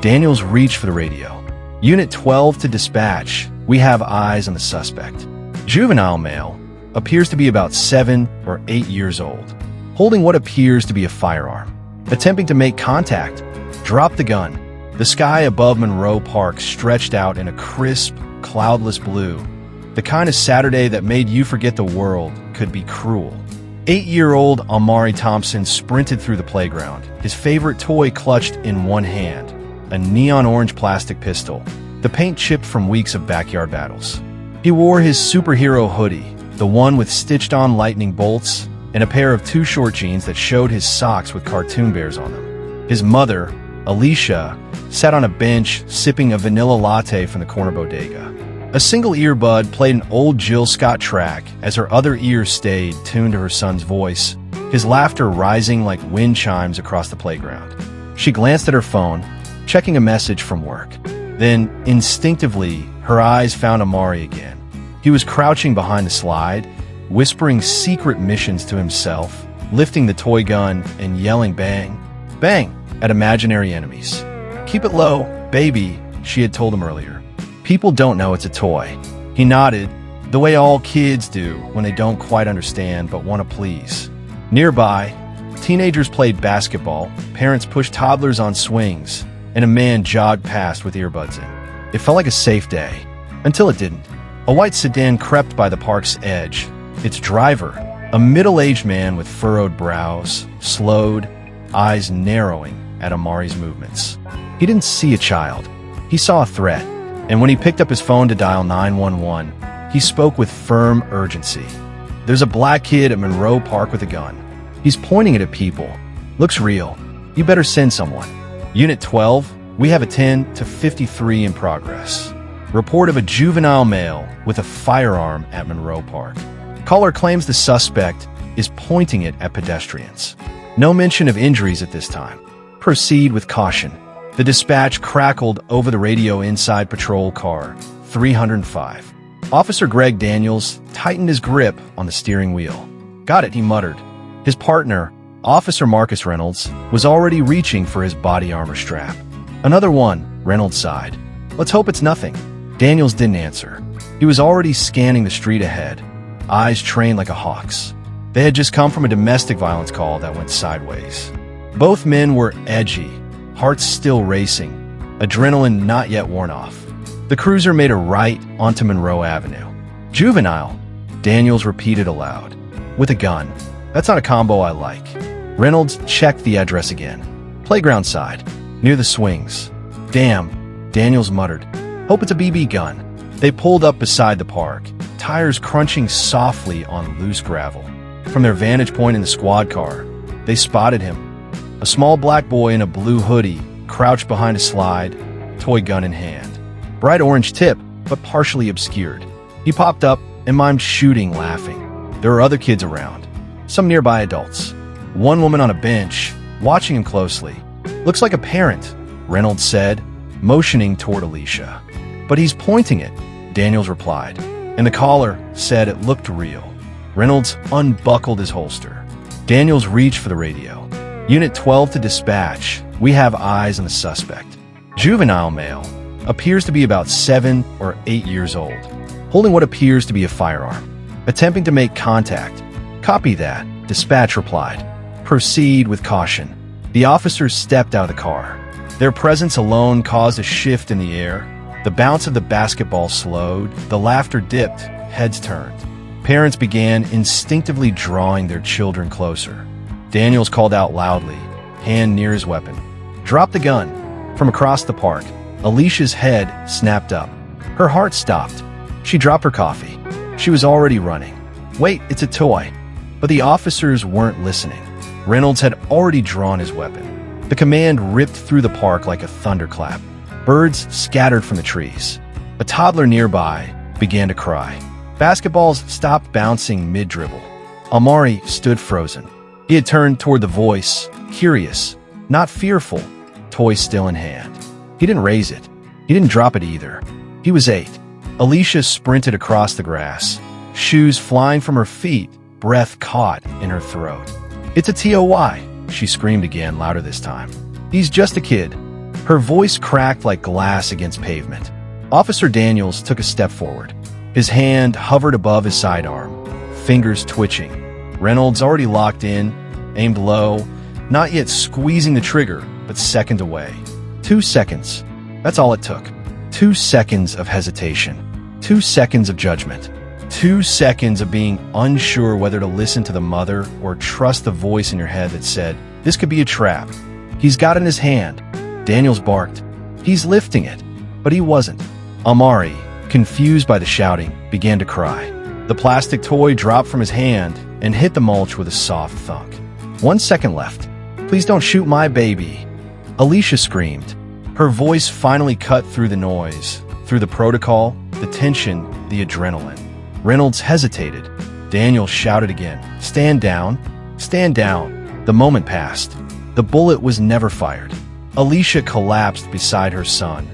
Daniels reached for the radio. Unit 12 to dispatch. We have eyes on the suspect. Juvenile male, appears to be about 7 or 8 years old, holding what appears to be a firearm. Attempting to make contact. Drop the gun. The sky above Monroe Park stretched out in a crisp, cloudless blue. The kind of Saturday that made you forget the world could be cruel. 8-year-old Amari Thompson sprinted through the playground, his favorite toy clutched in one hand, a neon orange plastic pistol, the paint chipped from weeks of backyard battles. He wore his superhero hoodie, the one with stitched-on lightning bolts, and a pair of too short jeans that showed his socks with cartoon bears on them. His mother, Alicia, sat on a bench sipping a vanilla latte from the corner bodega. A single earbud played an old Jill Scott track as her other ear stayed tuned to her son's voice, his laughter rising like wind chimes across the playground. She glanced at her phone, checking a message from work. Then, instinctively, her eyes found Amari again. He was crouching behind the slide, whispering secret missions to himself, lifting the toy gun and yelling bang, bang at imaginary enemies. "Keep it low, baby," she had told him earlier. "People don't know it's a toy." He nodded, the way all kids do when they don't quite understand but want to please. Nearby, teenagers played basketball, parents pushed toddlers on swings, and a man jogged past with earbuds in. It felt like a safe day, until it didn't. A white sedan crept by the park's edge. Its driver, a middle-aged man with furrowed brows, slowed, eyes narrowing at Amari's movements. He didn't see a child. He saw a threat, and when he picked up his phone to dial 911, he spoke with firm urgency. "There's a black kid at Monroe Park with a gun. He's pointing it at people. Looks real. You better send someone." Unit 12, we have a 10 to 53 in progress. Report of a juvenile male with a firearm at Monroe Park. Caller claims the suspect is pointing it at pedestrians. No mention of injuries at this time. Proceed with caution. The dispatch crackled over the radio inside patrol car 305. Officer Greg Daniels tightened his grip on the steering wheel. "Got it," he muttered. His partner, Officer Marcus Reynolds, was already reaching for his body armor strap. "Another one," Reynolds sighed. "Let's hope it's nothing." Daniels didn't answer. He was already scanning the street ahead, eyes trained like a hawk's. They had just come from a domestic violence call that went sideways. Both men were edgy, hearts still racing, adrenaline not yet worn off. The cruiser made a right onto Monroe Avenue. "Juvenile," Daniels repeated aloud. "With a gun. That's not a combo I like." Reynolds checked the address again. "Playground side, near the swings." "Damn," Daniels muttered. "Hope it's a BB gun." They pulled up beside the park, tires crunching softly on loose gravel. From their vantage point in the squad car, they spotted him. A small black boy in a blue hoodie, crouched behind a slide, toy gun in hand. Bright orange tip, but partially obscured. He popped up and mimed shooting, laughing. There were other kids around, some nearby adults. One woman on a bench, watching him closely. "Looks like a parent," Reynolds said, motioning toward Alicia. "But he's pointing it," Daniels replied, and the caller said it looked real. Reynolds unbuckled his holster. Daniels reached for the radio. "Unit 12 to dispatch. We have eyes on the suspect. Juvenile male, appears to be about 7 or 8 years old, holding what appears to be a firearm. Attempting to make contact." "Copy that," dispatch replied. "Proceed with caution." The officers stepped out of the car. Their presence alone caused a shift in the air. The bounce of the basketball slowed, the laughter dipped, heads turned. Parents began instinctively drawing their children closer. Daniels called out loudly, hand near his weapon. "Drop the gun." From across the park, Alicia's head snapped up. Her heart stopped. She dropped her coffee. She was already running. "Wait, it's a toy." But the officers weren't listening. Reynolds had already drawn his weapon. The command ripped through the park like a thunderclap. Birds scattered from the trees. A toddler nearby began to cry. Basketballs stopped bouncing mid-dribble. Amari stood frozen. He had turned toward the voice, curious, not fearful, toy still in hand. He didn't raise it. He didn't drop it either. He was 8. Alicia sprinted across the grass, shoes flying from her feet, breath caught in her throat. "It's a TOY," she screamed again, louder this time. "He's just a kid." Her voice cracked like glass against pavement. Officer Daniels took a step forward. His hand hovered above his sidearm, fingers twitching. Reynolds, already locked in, aimed low, not yet squeezing the trigger, but seconds away. 2 seconds. That's all it took. 2 seconds of hesitation. 2 seconds of judgment. 2 seconds of being unsure whether to listen to the mother or trust the voice in your head that said, "This could be a trap." He's got it in his hand. Daniels barked. He's lifting it. But he wasn't. Amari, confused by the shouting, began to cry. The plastic toy dropped from his hand and hit the mulch with a soft thunk. 1 second left. "Please don't shoot my baby." Alicia screamed. Her voice finally cut through the noise, through the protocol, the tension, the adrenaline. Reynolds hesitated. Daniel shouted again, "Stand down. Stand down." The moment passed. The bullet was never fired. Alicia collapsed beside her son,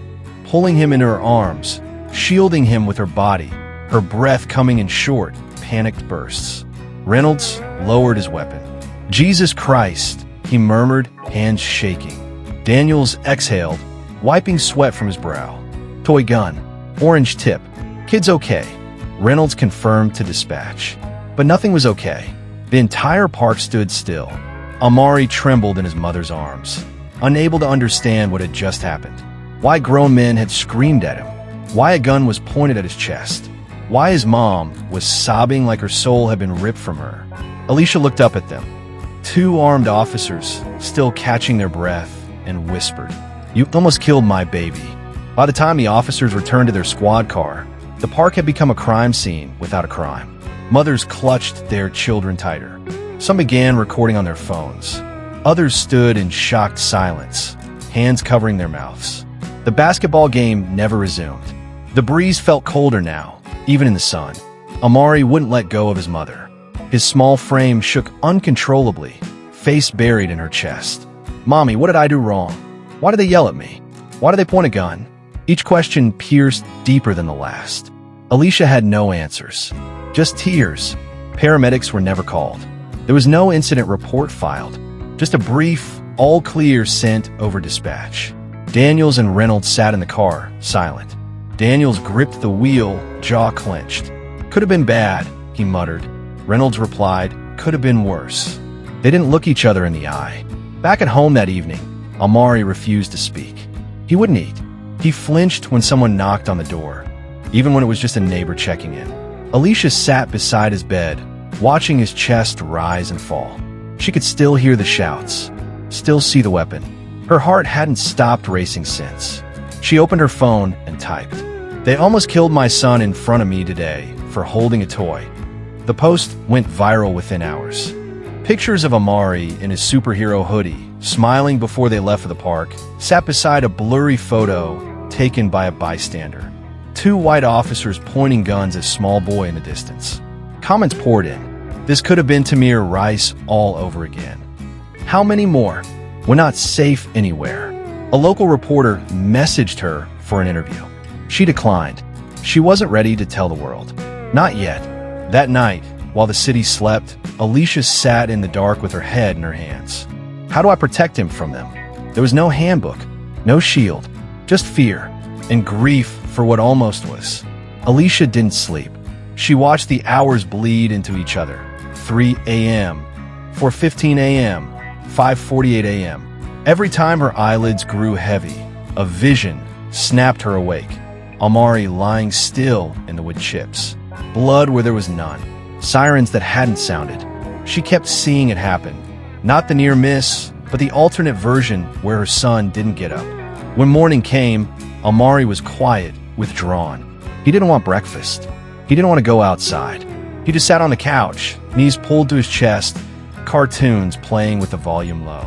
pulling him into her arms, shielding him with her body, her breath coming in short, panicked bursts. Reynolds lowered his weapon. "Jesus Christ," he murmured, hands shaking. Daniels exhaled, wiping sweat from his brow. "Toy gun. Orange tip. Kid's okay." Reynolds confirmed to dispatch. But nothing was okay. The entire park stood still. Amari trembled in his mother's arms, unable to understand what had just happened. Why grown men had screamed at him. Why a gun was pointed at his chest. Why his mom was sobbing like her soul had been ripped from her. Alicia looked up at them. 2 armed officers, still catching their breath, and whispered, "You almost killed my baby." By the time the officers returned to their squad car, the park had become a crime scene without a crime. Mothers clutched their children tighter. Some began recording on their phones. Others stood in shocked silence, hands covering their mouths. The basketball game never resumed. The breeze felt colder now, even in the sun. Amari wouldn't let go of his mother. His small frame shook uncontrollably, face buried in her chest. "Mommy, what did I do wrong? Why did they yell at me? Why did they point a gun?" Each question pierced deeper than the last. Alicia had no answers, just tears. Paramedics were never called. There was no incident report filed, just a brief, all clear sent over dispatch. Daniels and Reynolds sat in the car, silent. Daniels gripped the wheel, jaw clenched. "Could have been bad," he muttered. Reynolds replied, "Could have been worse." They didn't look each other in the eye. Back at home that evening, Amari refused to speak. He wouldn't eat. He flinched when someone knocked on the door, even when it was just a neighbor checking in. Alicia sat beside his bed, watching his chest rise and fall. She could still hear the shouts, still see the weapon. Her heart hadn't stopped racing since. She opened her phone and typed, "They almost killed my son in front of me today for holding a toy." The post went viral within hours. Pictures of Amari in his superhero hoodie, smiling before they left for the park, sat beside a blurry photo taken by a bystander. 2 white officers pointing guns at a small boy in the distance. Comments poured in. This could have been Tamir Rice all over again. How many more? We're not safe anywhere. A local reporter messaged her for an interview. She declined. She wasn't ready to tell the world. Not yet. That night, while the city slept, Alicia sat in the dark with her head in her hands. How do I protect him from them? There was no handbook, no shield, just fear and grief for what almost was. Alicia didn't sleep. She watched the hours bleed into each other. 3 a.m., 4:15 a.m., 5:48 a.m. Every time her eyelids grew heavy, a vision snapped her awake. Amari lying still in the wood chips. Blood where there was none. Sirens that hadn't sounded. She kept seeing it happen. Not the near miss, but the alternate version where her son didn't get up. When morning came, Amari was quiet, withdrawn. He didn't want breakfast. He didn't want to go outside. He just sat on the couch, knees pulled to his chest, cartoons playing with the volume low.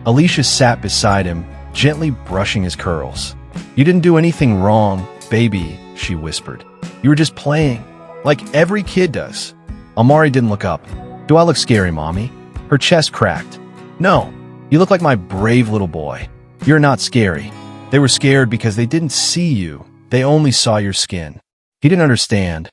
Alicia sat beside him, gently brushing his curls. "You didn't do anything wrong, baby," she whispered. "You were just playing, like every kid does." Amari didn't look up. "Do I look scary, Mommy?" Her chest cracked. "No, you look like my brave little boy. You're not scary." They were scared because they didn't see you. They only saw your skin. He didn't understand.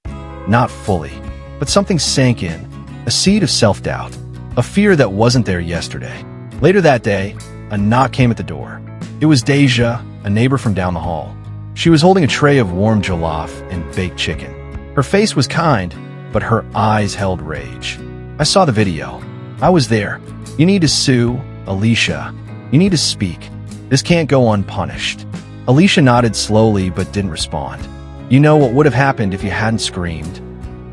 Not fully. But something sank in. A seed of self-doubt. A fear that wasn't there yesterday. Later that day, a knock came at the door. It was Deja, a neighbor from down the hall. She was holding a tray of warm jollof and baked chicken. Her face was kind, but her eyes held rage. I saw the video. I was there. You need to sue, Alicia. You need to speak. This can't go unpunished. Alicia nodded slowly but didn't respond. You know what would have happened if you hadn't screamed?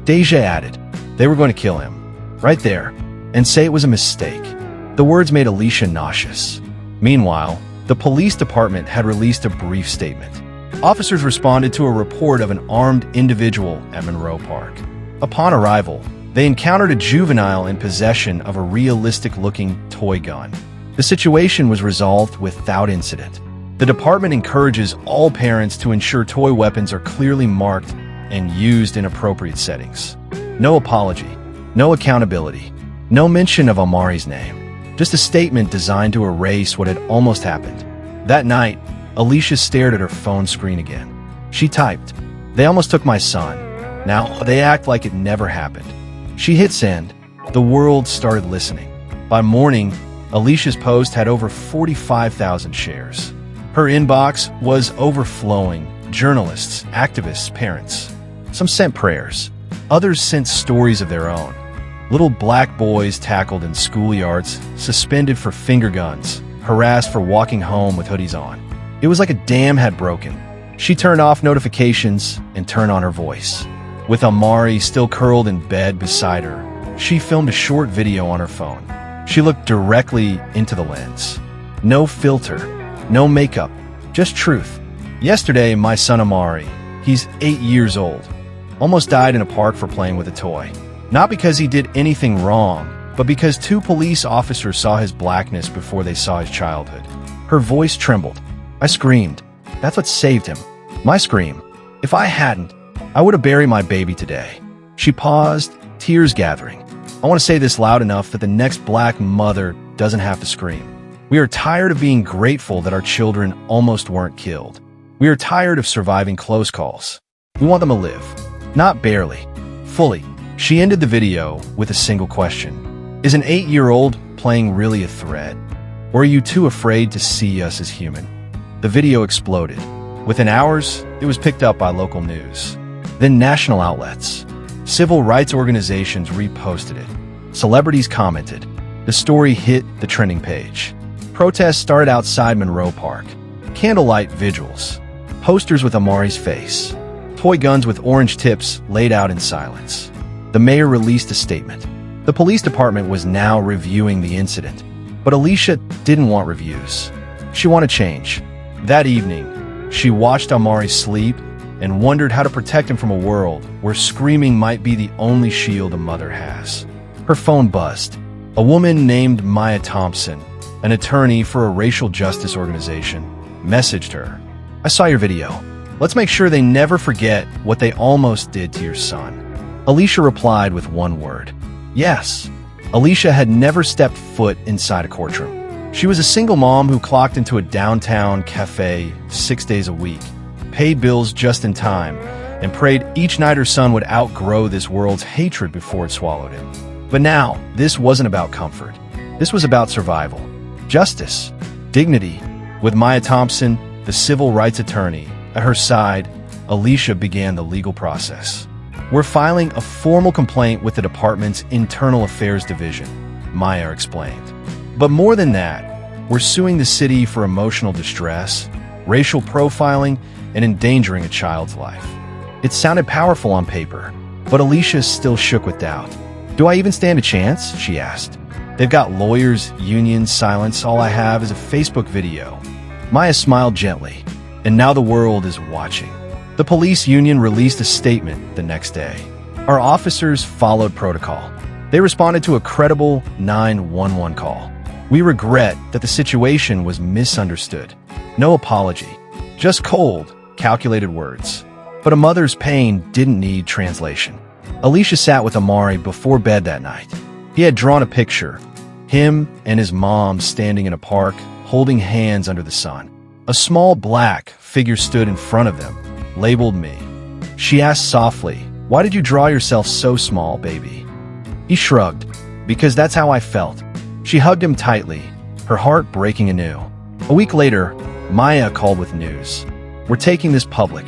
Deja added. They were going to kill him. Right there. And say it was a mistake. The words made Alicia nauseous. Meanwhile, the police department had released a brief statement. Officers responded to a report of an armed individual at Monroe Park. Upon arrival, they encountered a juvenile in possession of a realistic-looking toy gun. The situation was resolved without incident. The department encourages all parents to ensure toy weapons are clearly marked and used in appropriate settings. No apology, no accountability, no mention of Amari's name. Just a statement designed to erase what had almost happened. That night, Alicia stared at her phone screen again. She typed, "They almost took my son. Now they act like it never happened." She hit send. The world started listening. By morning, Alicia's post had over 45,000 shares. Her inbox was overflowing. Journalists, activists, parents. Some sent prayers. Others sent stories of their own. Little black boys tackled in schoolyards, suspended for finger guns, harassed for walking home with hoodies on. It was like a dam had broken. She turned off notifications and turned on her voice. With Amari still curled in bed beside her, she filmed a short video on her phone. She looked directly into the lens. No filter, no makeup, just truth. Yesterday, my son Amari, he's 8 years old, almost died in a park for playing with a toy. Not because he did anything wrong, but because 2 police officers saw his blackness before they saw his childhood. Her voice trembled. I screamed. That's what saved him. My scream. If I hadn't, I would have buried my baby today. She paused, tears gathering. I want to say this loud enough that the next black mother doesn't have to scream. We are tired of being grateful that our children almost weren't killed. We are tired of surviving close calls. We want them to live. Not barely. Fully. She ended the video with a single question. Is an 8-year-old playing really a threat? Or are you too afraid to see us as human? The video exploded. Within hours, it was picked up by local news. Then national outlets. Civil rights organizations reposted it. Celebrities commented. The story hit the trending page. Protests started outside Monroe Park. Candlelight vigils. Posters with Amari's face. Toy guns with orange tips laid out in silence. The mayor released a statement. The police department was now reviewing the incident. But Alicia didn't want reviews. She wanted change. That evening, she watched Amari sleep and wondered how to protect him from a world where screaming might be the only shield a mother has. Her phone buzzed. A woman named Maya Thompson, an attorney for a racial justice organization, messaged her. I saw your video. Let's make sure they never forget what they almost did to your son. Alicia replied with one word. Yes. Alicia had never stepped foot inside a courtroom. She was a single mom who clocked into a downtown cafe 6 days a week, paid bills just in time, and prayed each night her son would outgrow this world's hatred before it swallowed him. But now, this wasn't about comfort. This was about survival, justice, dignity. With Maya Thompson, the civil rights attorney, at her side, Alicia began the legal process. We're filing a formal complaint with the department's Internal Affairs Division, Maya explained. But more than that, we're suing the city for emotional distress, racial profiling, and endangering a child's life. It sounded powerful on paper, but Alicia still shook with doubt. Do I even stand a chance? She asked. They've got lawyers, unions, silence. All I have is a Facebook video. Maya smiled gently, and now the world is watching. The police union released a statement the next day. Our officers followed protocol. They responded to a credible 911 call. We regret that the situation was misunderstood. No apology, just cold, calculated words. But a mother's pain didn't need translation. Alicia sat with Amari before bed that night. He had drawn a picture, him and his mom standing in a park, holding hands under the sun. A small black figure stood in front of them, labeled me. She asked softly, "Why did you draw yourself so small, baby?" He shrugged, "Because that's how I felt." She hugged him tightly, her heart breaking anew. A week later, Maya called with news. We're taking this public.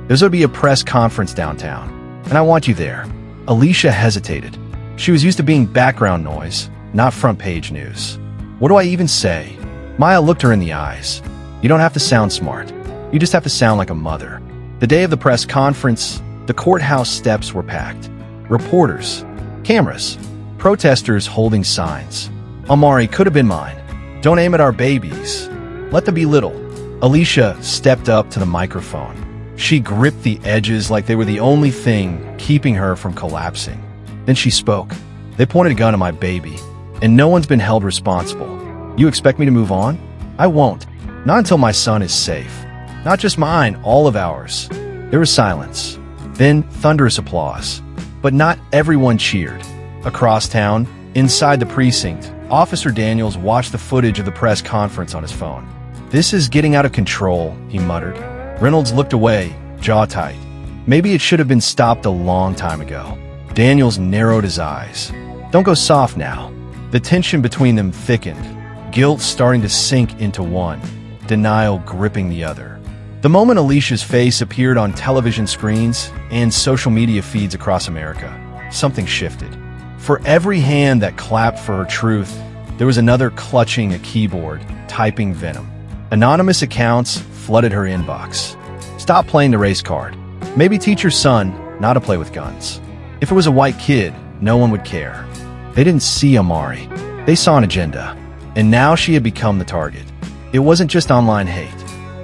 There's going to be a press conference downtown, and I want you there. Alicia hesitated. She was used to being background noise, not front-page news. What do I even say? Maya looked her in the eyes. You don't have to sound smart. You just have to sound like a mother. The day of the press conference, the courthouse steps were packed. Reporters, cameras, protesters holding signs. Amari could have been mine. Don't aim at our babies. Let them be little. Alicia stepped up to the microphone. She gripped the edges like they were the only thing keeping her from collapsing. Then she spoke. They pointed a gun at my baby, and no one's been held responsible. You expect me to move on? I won't. Not until my son is safe. Not just mine, all of ours. There was silence. Then thunderous applause. But not everyone cheered. Across town, inside the precinct, Officer Daniels watched the footage of the press conference on his phone. This is getting out of control, he muttered. Reynolds looked away, jaw tight. Maybe it should have been stopped a long time ago. Daniels narrowed his eyes. Don't go soft now. The tension between them thickened, guilt starting to sink into one, denial gripping the other. The moment Alicia's face appeared on television screens and social media feeds across America, something shifted. For every hand that clapped for her truth, there was another clutching a keyboard, typing venom. Anonymous accounts flooded her inbox. Stop playing the race card. Maybe teach your son not to play with guns. If it was a white kid, no one would care. They didn't see Amari. They saw an agenda. And now she had become the target. It wasn't just online hate.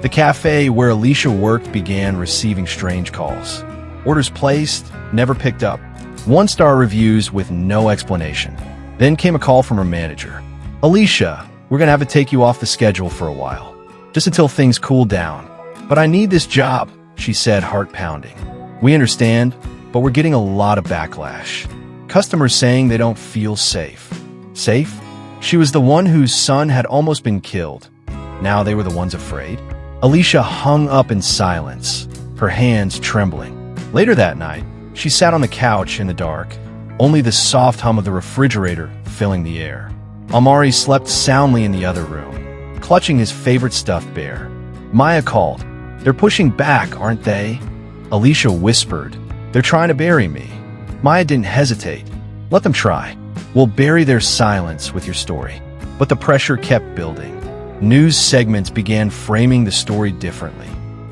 The cafe where Alicia worked began receiving strange calls. Orders placed, never picked up. One-star reviews with no explanation. Then came a call from her manager. Alicia, we're going to have to take you off the schedule for a while. Just until things cool down. But I need this job, she said, heart pounding. We understand, but we're getting a lot of backlash. Customers saying they don't feel safe. Safe? She was the one whose son had almost been killed. Now they were the ones afraid. Alicia hung up in silence, her hands trembling. Later that night, she sat on the couch in the dark, only the soft hum of the refrigerator filling the air. Amari slept soundly in the other room, clutching his favorite stuffed bear. Maya called. They're pushing back, aren't they? Alicia whispered. They're trying to bury me. Maya didn't hesitate. Let them try. We'll bury their silence with your story. But the pressure kept building. News segments began framing the story differently.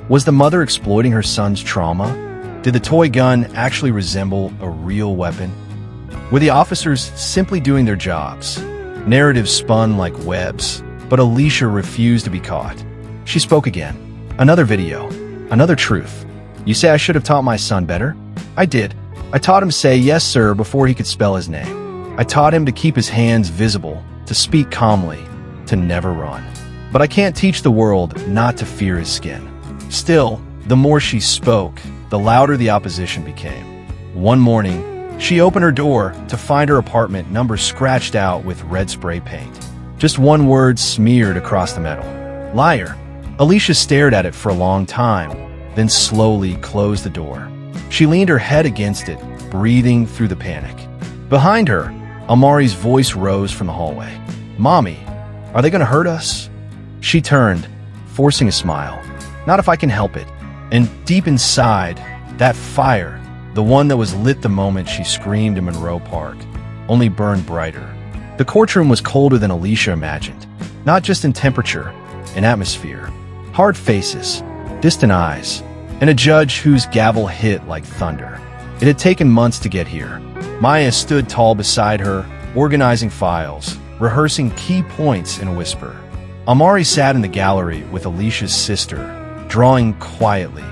Was the mother exploiting her son's trauma? Did the toy gun actually resemble a real weapon? Were the officers simply doing their jobs? Narratives spun like webs, but Alicia refused to be caught. She spoke again. Another video. Another truth. You say I should have taught my son better? I did. I taught him to say yes, sir, before he could spell his name. I taught him to keep his hands visible, to speak calmly, to never run. But I can't teach the world not to fear his skin. Still, the more she spoke, the louder the opposition became. One morning, she opened her door to find her apartment number scratched out with red spray paint. Just one word smeared across the metal. Liar. Alicia stared at it for a long time, then slowly closed the door. She leaned her head against it, breathing through the panic. Behind her, Amari's voice rose from the hallway. Mommy, are they going to hurt us? She turned, forcing a smile. Not if I can help it. And deep inside, that fire, the one that was lit the moment she screamed in Monroe Park, only burned brighter. The courtroom was colder than Alicia imagined. Not just in temperature, in atmosphere. Hard faces, distant eyes, and a judge whose gavel hit like thunder. It had taken months to get here. Maya stood tall beside her, organizing files, rehearsing key points in a whisper. Amari sat in the gallery with Alicia's sister, drawing quietly,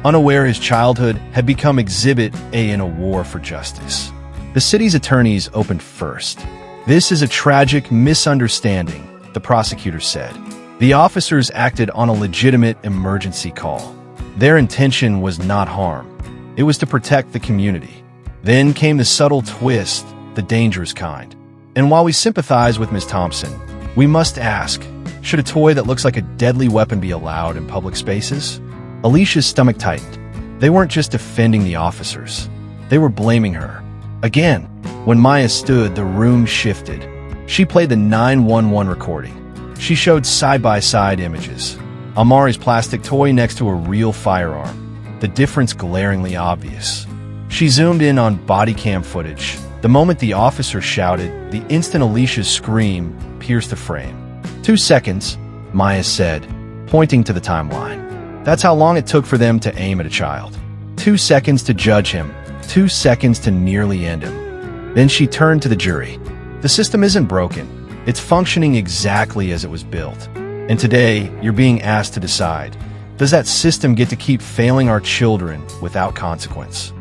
unaware his childhood had become Exhibit A in a war for justice. The city's attorneys opened first. This is a tragic misunderstanding, the prosecutor said. The officers acted on a legitimate emergency call. Their intention was not harm. It was to protect the community. Then came the subtle twist, the dangerous kind. And while we sympathize with Ms. Thompson, we must ask, should a toy that looks like a deadly weapon be allowed in public spaces? Alicia's stomach tightened. They weren't just defending the officers. They were blaming her. Again, when Maya stood, the room shifted. She played the 911 recording. She showed side-by-side images. Amari's plastic toy next to a real firearm, the difference glaringly obvious. She zoomed in on body cam footage. The moment the officer shouted, the instant Alicia's scream pierced the frame. 2 seconds, Maya said, pointing to the timeline. That's how long it took for them to aim at a child. 2 seconds to judge him, 2 seconds to nearly end him. Then she turned to the jury. The system isn't broken. It's functioning exactly as it was built. And today, you're being asked to decide, does that system get to keep failing our children without consequence?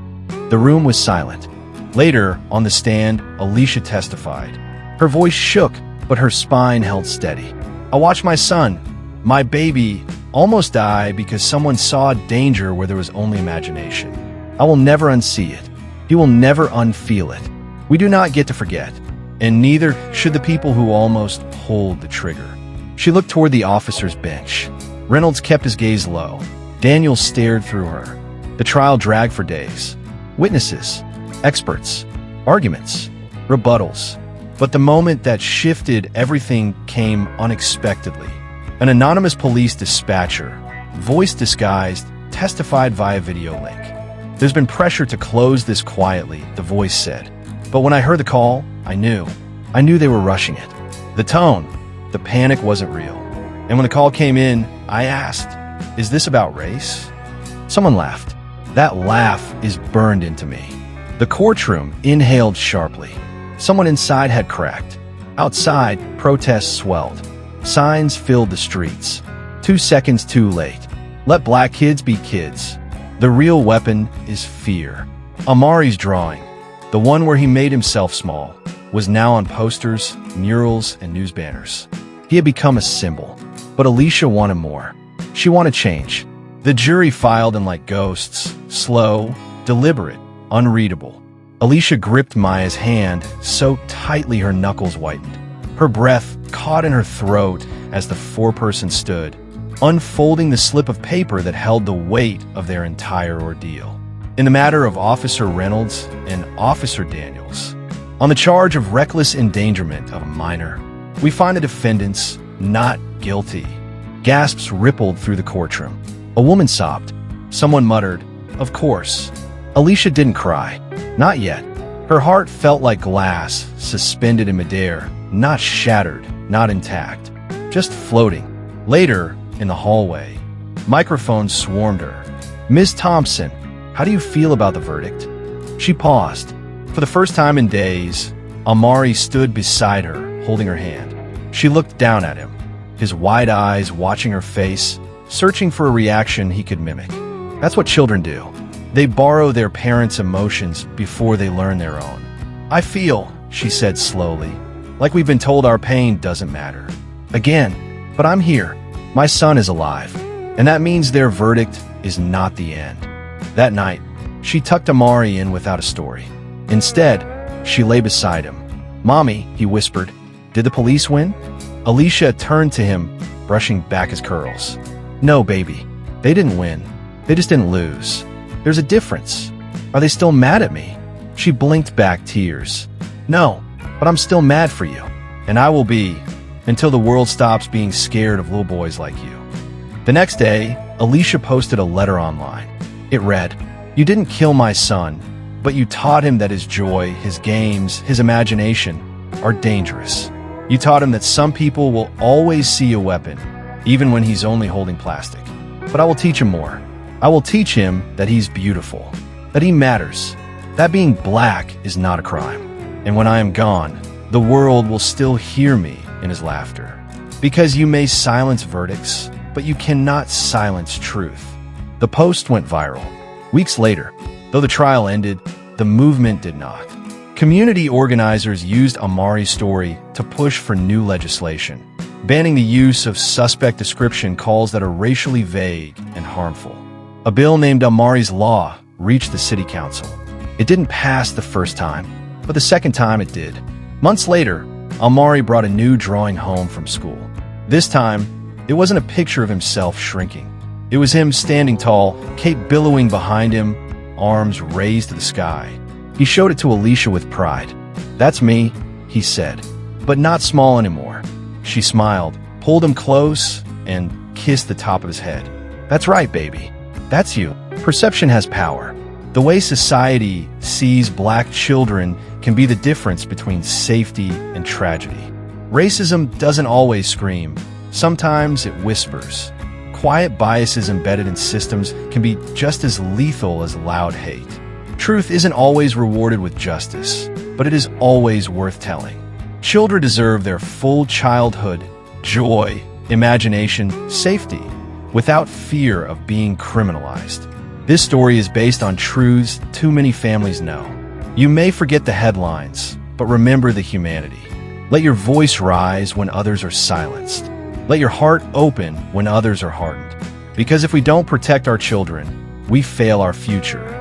The room was silent. Later, on the stand, Alicia testified. Her voice shook, but her spine held steady. I watched my son, my baby, almost die because someone saw danger where there was only imagination. I will never unsee it. He will never unfeel it. We do not get to forget, and neither should the people who almost pulled the trigger. She looked toward the officer's bench. Reynolds kept his gaze low. Daniel stared through her. The trial dragged for days. Witnesses, experts, arguments, rebuttals. But the moment that shifted everything came unexpectedly. An anonymous police dispatcher, voice disguised, testified via video link. There's been pressure to close this quietly, the voice said. But when I heard the call, I knew they were rushing it. The tone, the panic wasn't real. And when the call came in, I asked, is this about race? Someone laughed. That laugh is burned into me. The courtroom inhaled sharply. Someone inside had cracked. Outside, protests swelled. Signs filled the streets. 2 seconds too late. Let black kids be kids. The real weapon is fear. Amari's drawing, the one where he made himself small, was now on posters, murals, and news banners. He had become a symbol. But Alicia wanted more. She wanted change. The jury filed in like ghosts, slow, deliberate, unreadable. Alicia gripped Maya's hand so tightly her knuckles whitened. Her breath caught in her throat as the foreperson stood, unfolding the slip of paper that held the weight of their entire ordeal. In the matter of Officer Reynolds and Officer Daniels, on the charge of reckless endangerment of a minor, we find the defendants not guilty. Gasps rippled through the courtroom. A woman sobbed. Someone muttered, "Of course." Alicia didn't cry. Not yet. Her heart felt like glass, suspended in midair, not shattered, not intact, just floating. Later, in the hallway, microphones swarmed her. "Ms. Thompson, how do you feel about the verdict?" She paused. For the first time in days, Amari stood beside her, holding her hand. She looked down at him, his wide eyes watching her face, searching for a reaction he could mimic. That's what children do. They borrow their parents' emotions before they learn their own. "I feel," she said slowly, "like we've been told our pain doesn't matter. Again, but I'm here. My son is alive. And that means their verdict is not the end." That night, she tucked Amari in without a story. Instead, she lay beside him. "Mommy," he whispered, "did the police win?" Alicia turned to him, brushing back his curls. "No, baby. They didn't win. They just didn't lose. There's a difference. Are they still mad at me?" She blinked back tears. "No, but I'm still mad for you. And I will be, until the world stops being scared of little boys like you." The next day, Alicia posted a letter online. It read, "You didn't kill my son, but you taught him that his joy, his games, his imagination are dangerous. You taught him that some people will always see a weapon, even when he's only holding plastic. But I will teach him more. I will teach him that he's beautiful, that he matters, that being black is not a crime. And when I am gone, the world will still hear me in his laughter. Because you may silence verdicts, but you cannot silence truth." The post went viral. Weeks later, though the trial ended, the movement did not. Community organizers used Amari's story to push for new legislation, banning the use of suspect description calls that are racially vague and harmful. A bill named Amari's Law reached the city council. It didn't pass the first time, but the second time it did. Months later, Amari brought a new drawing home from school. This time, it wasn't a picture of himself shrinking. It was him standing tall, cape billowing behind him, arms raised to the sky. He showed it to Alicia with pride. "That's me," he said, "but not small anymore." She smiled, pulled him close, and kiss the top of his head. That's right, baby. That's you. Perception has power. The way society sees black children can be the difference between safety and tragedy. Racism doesn't always scream. Sometimes it whispers. Quiet biases embedded in systems can be just as lethal as loud hate. Truth isn't always rewarded with justice, but it is always worth telling. Children deserve their full childhood, joy, imagination, safety, without fear of being criminalized. This story is based on truths too many families know. You may forget the headlines, but remember the humanity. Let your voice rise when others are silenced. Let your heart open when others are hardened. Because if we don't protect our children, we fail our future.